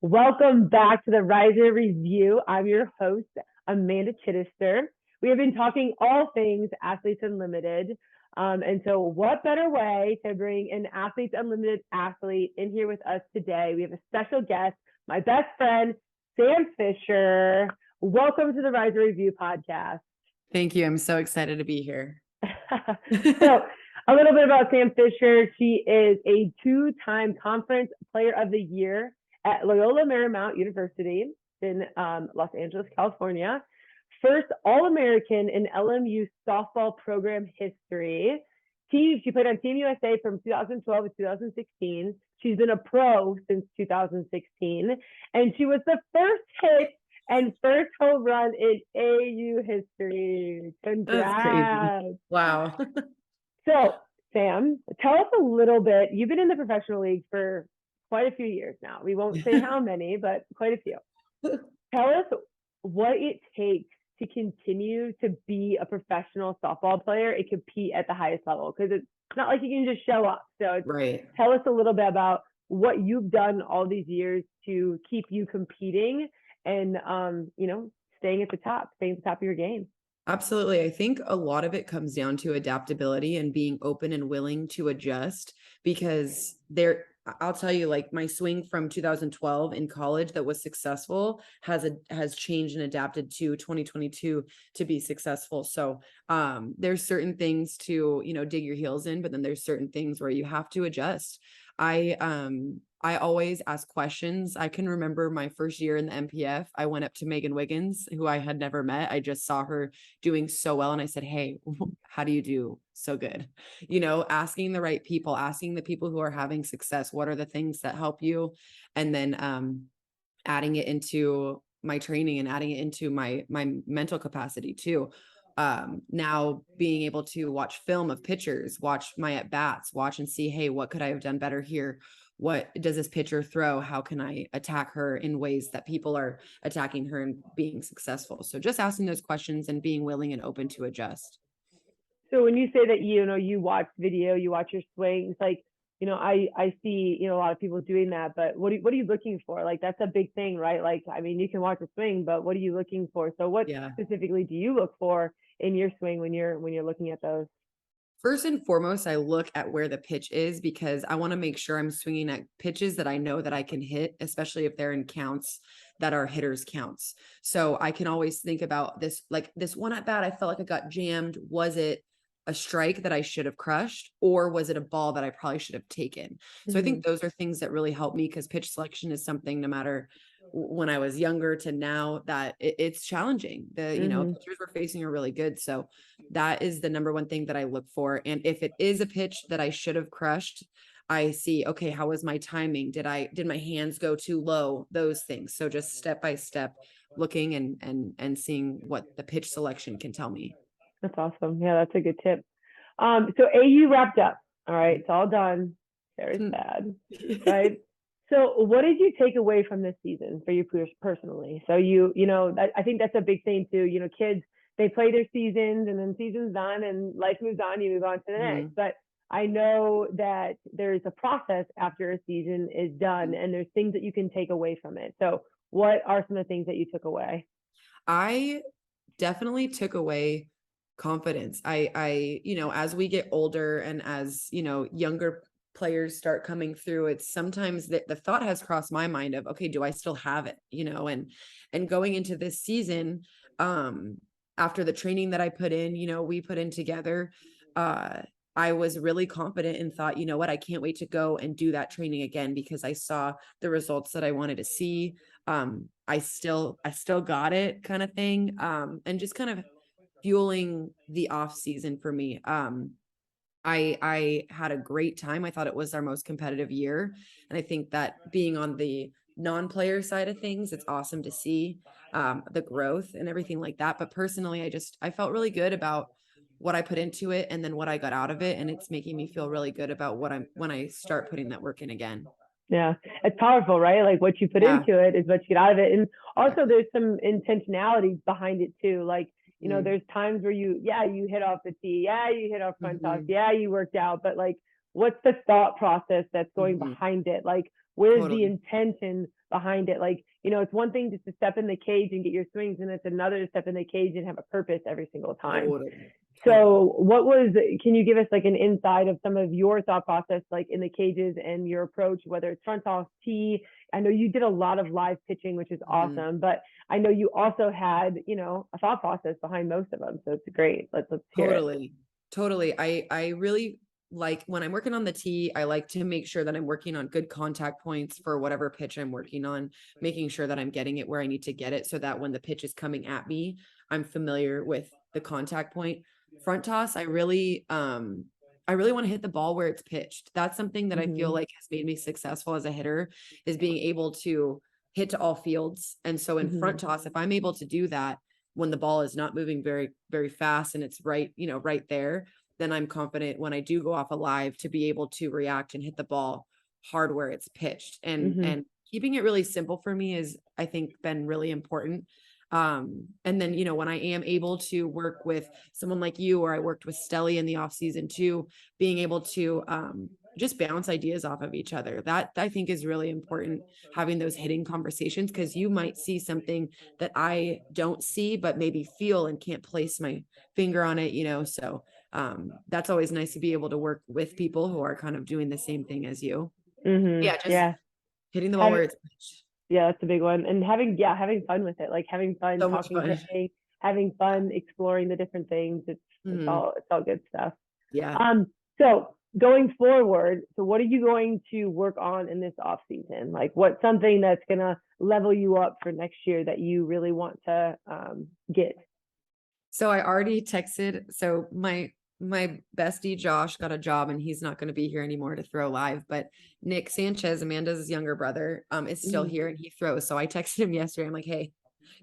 Welcome back to the RISR Review. I'm your host, Amanda Chiddister. We have been talking all things Athletes Unlimited. And so what better way to bring an Athletes Unlimited athlete in here with us today? We have a special guest, my best friend, Sam Fischer. Welcome to the RISR Review podcast. Thank you. I'm so excited to be here. So a little bit about Sam Fischer. She is a two-time Conference Player of the Year at Loyola Marymount University in Los Angeles, California. First All-American in LMU softball program history. She played on Team USA from 2012 to 2016. She's been a pro since 2016. And she was the first hit and first home run in AU history. Congrats. That's crazy. Wow. So, Sam, tell us a little bit. You've been in the professional league for quite a few years now. We won't say how many, but quite a few. Tell us what it takes to continue to be a professional softball player and compete at the highest level, because it's not like you can just show up. So Right. Tell us a little bit about what you've done all these years to keep you competing and staying at the top of your game. Absolutely. I think a lot of it comes down to adaptability and being open and willing to adjust, because I'll tell you, like, my swing from 2012 in college that was successful has changed and adapted to 2022 to be successful. So there's certain things to, dig your heels in, but then there's certain things where you have to adjust. I always ask questions. I can remember my first year in the MPF, I went up to Megan Wiggins, who I had never met. I just saw her doing so well. And I said, hey, how do you do so good? Asking the right people, asking the people who are having success, what are the things that help you? And then adding it into my training and adding it into my mental capacity too. Now being able to watch film of pitchers, watch my at-bats, watch and see, hey, what could I have done better here? What does this pitcher throw? How can I attack her in ways that people are attacking her and being successful? So just asking those questions and being willing and open to adjust. So when you say that, you watch video, you watch your swings, like, I see, a lot of people doing that, but what are you looking for? Like, that's a big thing, right? Like, I mean, you can watch a swing, but what are you looking for? So what specifically do you look for in your swing when you're looking at those? First and foremost, I look at where the pitch is, because I want to make sure I'm swinging at pitches that I know that I can hit, especially if they're in counts that are hitters counts. So I can always think about this, like this one at bat, I felt like I got jammed. Was it a strike that I should have crushed, or was it a ball that I probably should have taken? So I think those are things that really help me, because pitch selection is something, no matter when I was younger to now, that it's challenging. Pitchers we're facing are really good. So that is the number one thing that I look for. And if it is a pitch that I should have crushed, I see, okay, how was my timing? Did my hands go too low? Those things. So just step by step looking and seeing what the pitch selection can tell me. That's awesome. Yeah, that's a good tip. So AU wrapped up. All right, it's all done. Very sad, right? So what did you take away from this season for you personally? So I think that's a big thing too. Kids, they play their seasons and then season's done and life moves on, you move on to the next. But I know that there's a process after a season is done, and there's things that you can take away from it. So what are some of the things that you took away? I definitely took away confidence. I as we get older and as, younger players start coming through, it's sometimes the thought has crossed my mind of, okay, do I still have it? And going into this season, after the training that I put in, we put in together, I was really confident and thought, you know what, I can't wait to go and do that training again, because I saw the results that I wanted to see. I still got it, kind of thing. And just kind of fueling the off season for me. I had a great time. I thought it was our most competitive year. And I think that being on the non-player side of things, it's awesome to see the growth and everything like that. But personally, I felt really good about what I put into it and then what I got out of it. And it's making me feel really good about when I start putting that work in again. Yeah, it's powerful, right? Like what you put into it is what you get out of it. And also there's some intentionality behind it too. Like, there's times where you hit off the tee. Yeah, you hit off front toss. Yeah, you worked out. But like what's the thought process that's going Mhm. behind it? Like, where's the Totally. intention behind it? Like, it's one thing just to step in the cage and get your swings, and it's another to step in the cage and have a purpose every single time. Totally. Totally. So can you give us like an insight of some of your thought process, like in the cages and your approach, whether it's front toss, tee? I know you did a lot of live pitching, which is Mhm. awesome, but I know you also had, a thought process behind most of them. So it's great. Let's hear it. Totally. Totally. I really like when I'm working on the tee, I like to make sure that I'm working on good contact points for whatever pitch I'm working on, making sure that I'm getting it where I need to get it so that when the pitch is coming at me, I'm familiar with the contact point. Front toss, I really want to hit the ball where it's pitched. That's something that I feel Mm-hmm. like has made me successful as a hitter, is being able to hit to all fields. And so in Mm-hmm. front toss, if I'm able to do that when the ball is not moving very, very fast and it's right, right there, then I'm confident when I do go off alive to be able to react and hit the ball hard where it's pitched. Mm-hmm. And keeping it really simple for me is, I think, been really important. And then, when I am able to work with someone like you, or I worked with Stelly in the off season too, being able to just bounce ideas off of each other. That I think is really important, having those hitting conversations, because you might see something that I don't see, but maybe feel and can't place my finger on it, so that's always nice to be able to work with people who are kind of doing the same thing as you. Mm-hmm. Yeah, just Yeah. hitting the ball Have where it's pitched. Yeah, that's a big one. And having fun with it, like having fun So much talking, fun. pitching, having fun exploring the different things. It's Mhm. all good stuff. Yeah. So going forward, so what are you going to work on in this off season? Like, what's something that's gonna level you up for next year that you really want to get? So I already texted. So my bestie Josh got a job and he's not going to be here anymore to throw live, but Nick Sanchez, Amanda's younger brother, is still Mhm. here and he throws. So I texted him yesterday. I'm like, hey,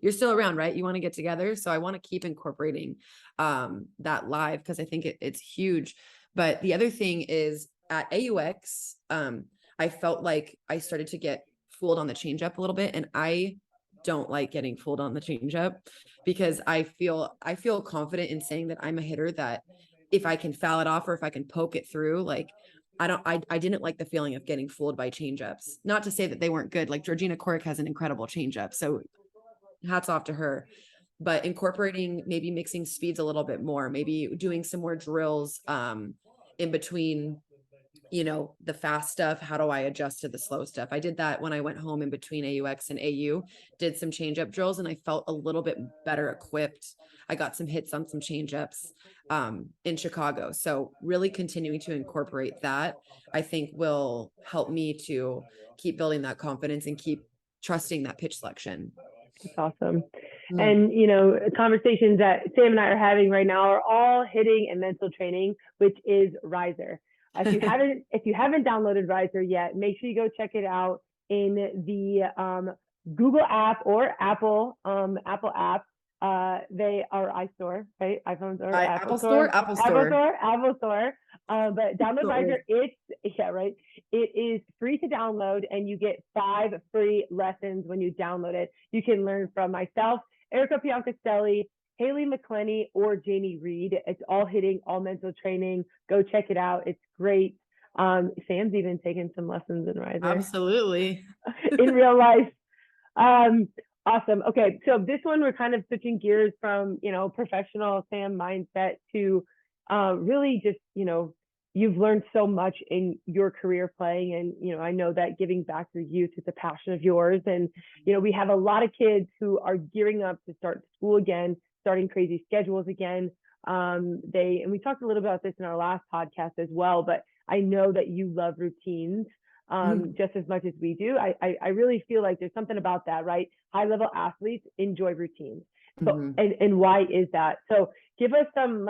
you're still around, right? You want to get together? So I want to keep incorporating that live, because I think it's huge. But the other thing is at AUX, I felt like I started to get fooled on the changeup a little bit, and I don't like getting fooled on the changeup, because I feel confident in saying that I'm a hitter that if I can foul it off or if I can poke it through, like I didn't like the feeling of getting fooled by changeups. Not to say that they weren't good. Like Georgina Corrick has an incredible changeup, so hats off to her. But incorporating, maybe mixing speeds a little bit more, maybe doing some more drills in between, the fast stuff. How do I adjust to the slow stuff? I did that when I went home in between AUX and AU, did some change up drills, and I felt a little bit better equipped. I got some hits on some change ups in Chicago. So really continuing to incorporate that, I think, will help me to keep building that confidence and keep trusting that pitch selection. It's awesome. Mm. And conversations that Sam and I are having right now are all hitting and mental training, which is RISR. If you haven't downloaded RISR yet, make sure you go check it out in the Google app or Apple app. They are iStore, right? iPhones or Apple Apple Store, Store, Apple Apple Store. Store, Apple Store. But download RISR. Totally. Yeah, right. It is free to download, and you get 5 free lessons when you download it. You can learn from myself, Erica Piancastelli, Haley McClenny, or Jamie Reed. It's all hitting, all mental training. Go check it out. It's great. Sam's even taken some lessons in RISR Absolutely. in real life. Awesome. Okay, so this one we're kind of switching gears from professional Sam mindset to really just you've learned so much in your career playing, and I know that giving back to youth is a passion of yours, and we have a lot of kids who are gearing up to start school again, starting crazy schedules again. And we talked a little about this in our last podcast as well, but I know that you love routines just as much as we do. I really feel like there's something about that, right? High level athletes enjoy routines. So, Mm-hmm. and why is that? So give us some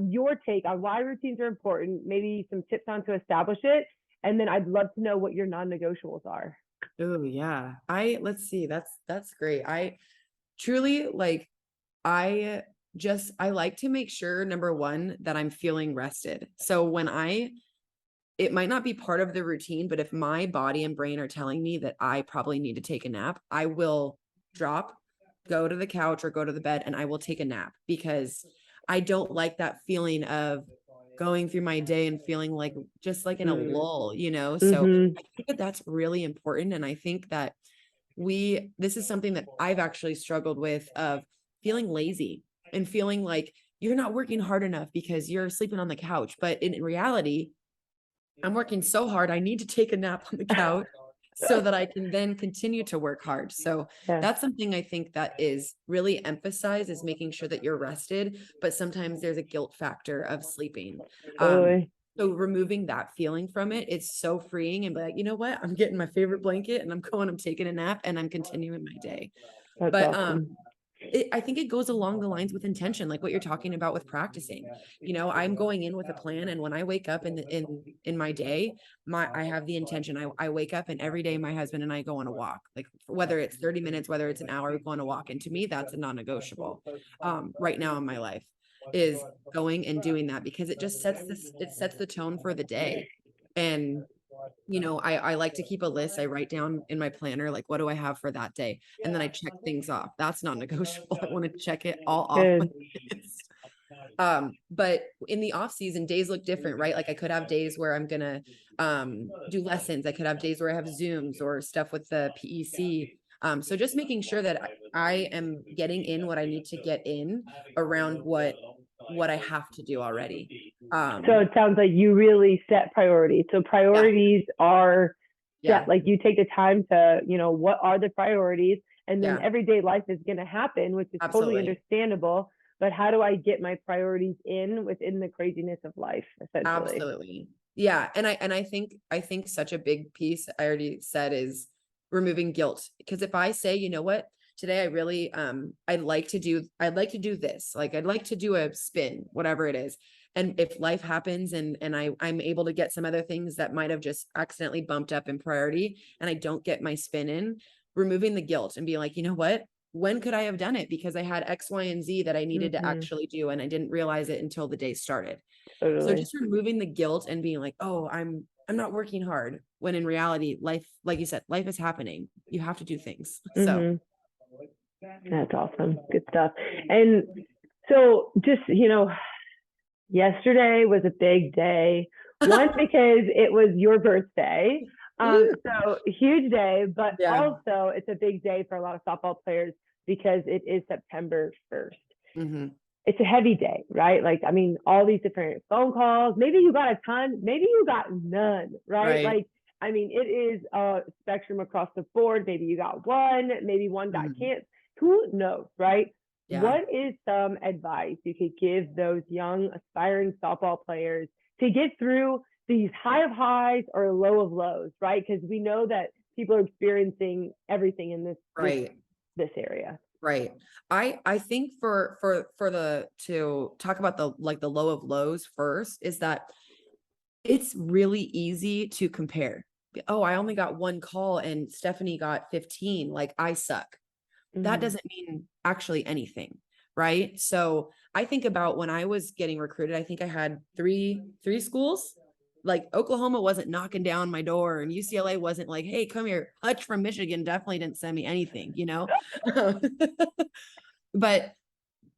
your take on why routines are important, maybe some tips on to establish it. And then I'd love to know what your non-negotiables are. Oh yeah. Let's see. That's great. I truly I I like to make sure, number one, that I'm feeling rested. So it might not be part of the routine, but if my body and brain are telling me that I probably need to take a nap, I will drop, go to the couch or go to the bed, and I will take a nap, because I don't like that feeling of going through my day and feeling like just like in a lull, you know? So Mm-hmm. I think that that's really important. And I think that this is something that I've actually struggled with, of feeling lazy and feeling like you're not working hard enough because you're sleeping on the couch. But in reality, I'm working so hard, I need to take a nap on the couch so that I can then continue to work hard. So Yeah, that's something I think that is really emphasized, is making sure that you're rested, but sometimes there's a guilt factor of sleeping. totally. So removing that feeling from it, it's so freeing, and be like, you know what? I'm getting my favorite blanket and I'm taking a nap and I'm continuing my day. That's But awesome. I think it goes along the lines with intention, like what you're talking about with practicing. You know, I'm going in with a plan, and when I wake up in my day, I have the intention. I wake up, and every day my husband and I go on a walk, like whether it's 30 minutes, whether it's an hour, we go on a walk. And to me, that's a non-negotiable. Right now in my life, is going and doing that, because it sets the tone for the day. And I like to keep a list. I write down in my planner, like, what do I have for that day? And then I check things off. That's non-negotiable. I want to check it all off my Good. list. But in the off season, days look different, right? Like I could have days where I'm gonna do lessons. I could have days where I have Zooms or stuff with the PEC. So just making sure that I am getting in what I need to get in around what I have to do already. So it sounds like you really set priorities. So Yeah, priorities are yeah, set, like you take the time to, what are the priorities? And then yeah, everyday life is going to happen, which is totally absolutely. understandable. But how do I get my priorities in within the craziness of life, essentially? Absolutely. Yeah. And I think such a big piece I already said is removing guilt. Because if I say, you know what, today I really I'd like to do this. Like I'd like to do a spin, whatever it is. And if life happens and I'm able to get some other things that might have just accidentally bumped up in priority, and I don't get my spin in, removing the guilt and being like, you know what? When could I have done it? Because I had X, Y, and Z that I needed to Mm-hmm. actually do, and I didn't realize it until the day started. So Totally. just removing the guilt and being like, oh, I'm not working hard, when in reality, life, like you said, life is happening. You have to do things. So Mm-hmm. That's awesome. Good stuff. And so just, yesterday was a big day. One, because it was your birthday. So a huge day, but yeah. also it's a big day for a lot of softball players because it is September 1st. Hmm. It's a heavy day, right? Like, I mean, all these different phone calls. Maybe you got a ton, maybe you got none, right? Right. Like, I mean, it is a spectrum across the board. Maybe you got one, maybe one got Hmm. canceled. Who knows, right? Yeah. What is some advice you could give those young aspiring softball players to get through these high of highs or low of lows, right? Because we know that people are experiencing everything in Right. this area. Right. I think to talk about the low of lows first, is that it's really easy to compare. Oh, I only got one call and Stephanie got 15. Like I suck. That Mm-hmm. doesn't mean actually anything, right? So I think about when I was getting recruited, I think I had three schools. Like Oklahoma wasn't knocking down my door, and UCLA wasn't like, hey, come here. Hutch from Michigan definitely didn't send me anything, you know? but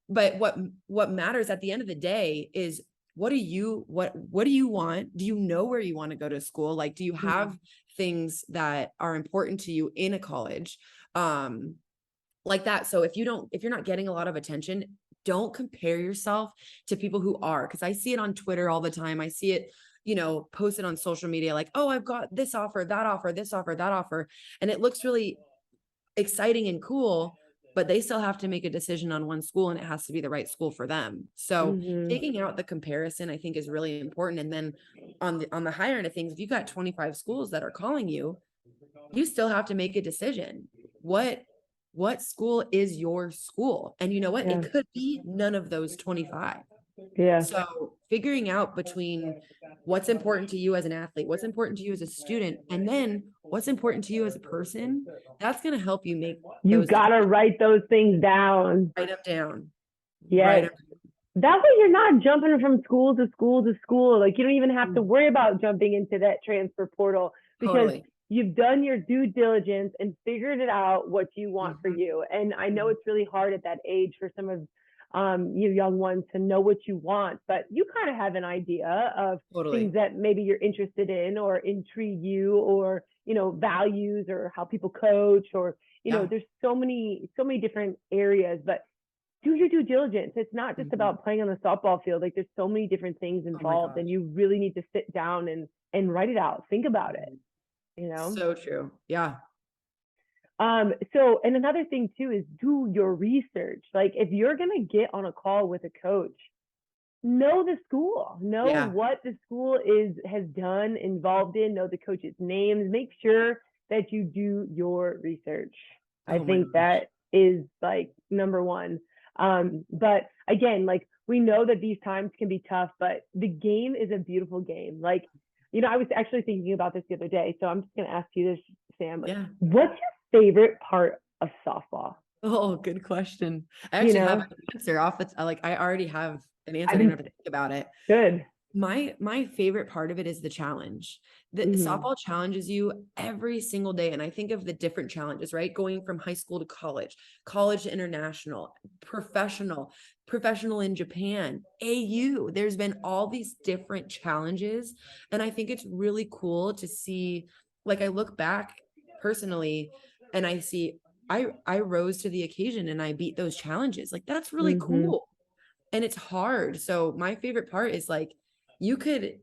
but what matters at the end of the day is, what do you want? Do you know where you want to go to school? Like, do you have things that are important to you in a college? Like that. So if you're not getting a lot of attention, don't compare yourself to people who are, because I see it on Twitter all the time. I see it, posted on social media, like, oh, I've got this offer, that offer, this offer, that offer. And it looks really exciting and cool, but they still have to make a decision on one school, and it has to be the right school for them. So Mm-hmm. taking out the comparison, I think, is really important. And then on the higher end of things, if you got 25 schools that are calling you, you still have to make a decision. What school is your school? And you know what? Yeah. It could be none of those 25. Yeah. So figuring out between what's important to you as an athlete, what's important to you as a student, and then what's important to you as a person, that's going to help you make You those gotta write those things down. write them down. Write Yes. them. That way you're not jumping from school to school to school. Like you don't even have to worry about jumping into that transfer portal because Totally. you've done your due diligence and figured it out what you want for Mhm. you. And I know it's really hard at that age for some of you young ones to know what you want, but you kind of have an idea of Totally. things that maybe you're interested in or intrigue you, or, values, or how people coach, or, Yeah. there's so many different areas, but do your due diligence. It's not just Mhm. about playing on the softball field. Like, there's so many different things Oh my involved, gosh. and you really need to sit down and write it out. Think about it, you know? So true. Yeah. So, and another thing too is do your research. Like, if you're gonna get on a call with a coach, know the school, know Yeah. what the school has done, involved in, know the coaches' names, make sure that you do your research. I Oh my think gosh. that is like number one. But again, like, we know that these times can be tough, but the game is a beautiful game. Like, I was actually thinking about this the other day, so I'm just gonna ask you this, Sam. Like, Yeah. what's your favorite part of softball? Oh, good question. I You actually have know, an answer off. It's like I already have an answer. I I've didn't have been to think about it. good. My favorite part of it is the challenge. The Mm-hmm. softball challenges you every single day. And I think of the different challenges, right? Going from high school to college to international, professional in Japan, AU. There's been all these different challenges. And I think it's really cool to see, like, I look back personally and I see I rose to the occasion and I beat those challenges. Like, that's really Mm-hmm. cool. And it's hard. So my favorite part is, like, you could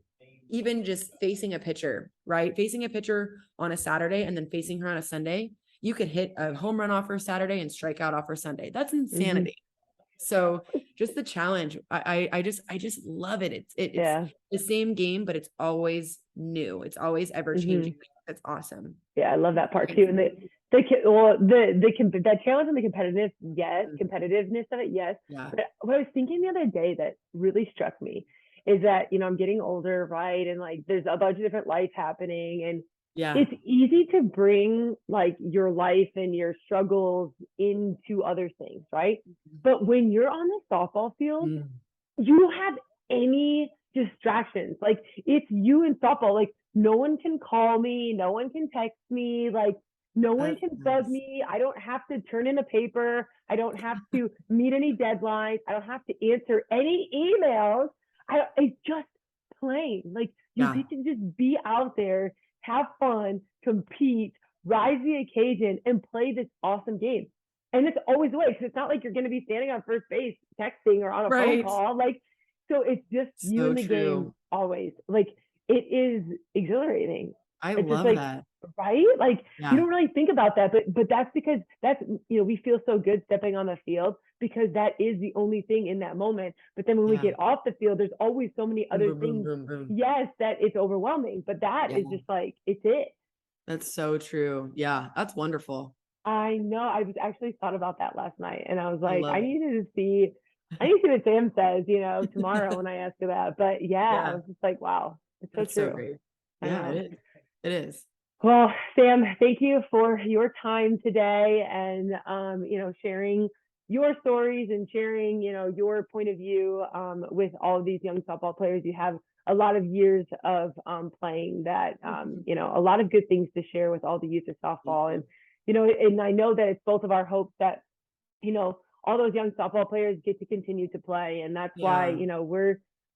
even just facing a pitcher, right? Facing a pitcher on a Saturday and then facing her on a Sunday, you could hit a home run off her Saturday and strike out off her Sunday. That's Mm-hmm. insanity. So just the challenge, I just love it. It's Yeah. the same game, but it's always new. It's always ever Mm-hmm. changing. That's awesome. Yeah, I love that part too. Thanks. And the challenge and the competitiveness, yes, Mhm. competitiveness of it, yes. Yeah. But what I was thinking the other day that really struck me is that, I'm getting older, right? And like, there's a bunch of different life happening, and Yeah. it's easy to bring like your life and your struggles into other things, right? But when you're on the softball field, Mm. you don't have any distractions. Like, it's you in softball. Like, no one can call me, no one can text me, like, no one That's can bug nice. me. I don't have to turn in a paper. I don't have to meet any deadlines. I don't have to answer any emails. It's just playing. Like, you Yeah. get to just be out there, have fun, compete, rise the occasion, and play this awesome game. And it's always the way, because it's not like you're going to be standing on first base texting or on a phone Right. call. Like, so it's just you So in the game true. always. Like, it is exhilarating. I It's just love like, that. right? Like, you Yeah. don't really think about that, but that's because we feel so good stepping on the field, because that is the only thing in that moment. But then when we Yeah. get off the field, there's always so many Boom, other boom, boom, things. boom, boom. Yes, that it's overwhelming, but that Yeah. is just like, it's it. That's so true. Yeah. That's wonderful. I know. I was actually thought about that last night, and I was I like, love I need to see what Sam says, tomorrow it. when I ask her that. But yeah, I Yeah. was just like, wow, it's so That's so true. great. I Yeah, it know. is. It is. Well, Sam, thank you for your time today, and sharing your stories and sharing, your point of view with all of these young softball players. You have a lot of years of playing that, Mhm. a lot of good things to share with all the youth of Thank softball. you. And I know that it's both of our hopes that, all those young softball players get to continue to play. And that's why, Yeah.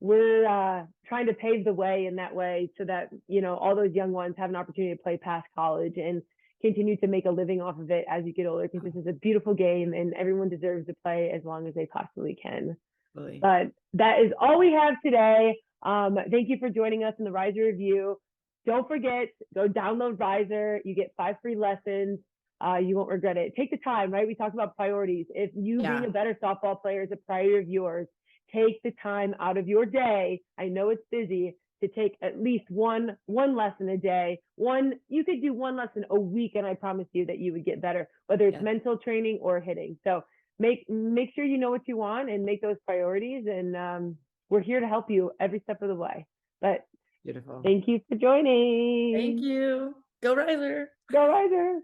we're trying to pave the way in that way, so that, all those young ones have an opportunity to play past college and continue to make a living off of it as you get older, because this is a beautiful game and everyone deserves to play as long as they possibly can. Really. But that is all we have today. Thank you for joining us in the RISR review. Don't forget, go download RISR. You get 5 free lessons. You won't regret it. Take the time, right? We talked about priorities. If you being Yeah. a better softball player is a priority of yours, take the time out of your day. I know it's busy, to take at least one lesson a day. You could do one lesson a week, and I promise you that you would get better, whether it's Yeah. mental training or hitting. So make sure you know what you want and make those priorities. And we're here to help you every step of the way. But Beautiful. thank you for Thank joining. you. Go Riser. Go RISR.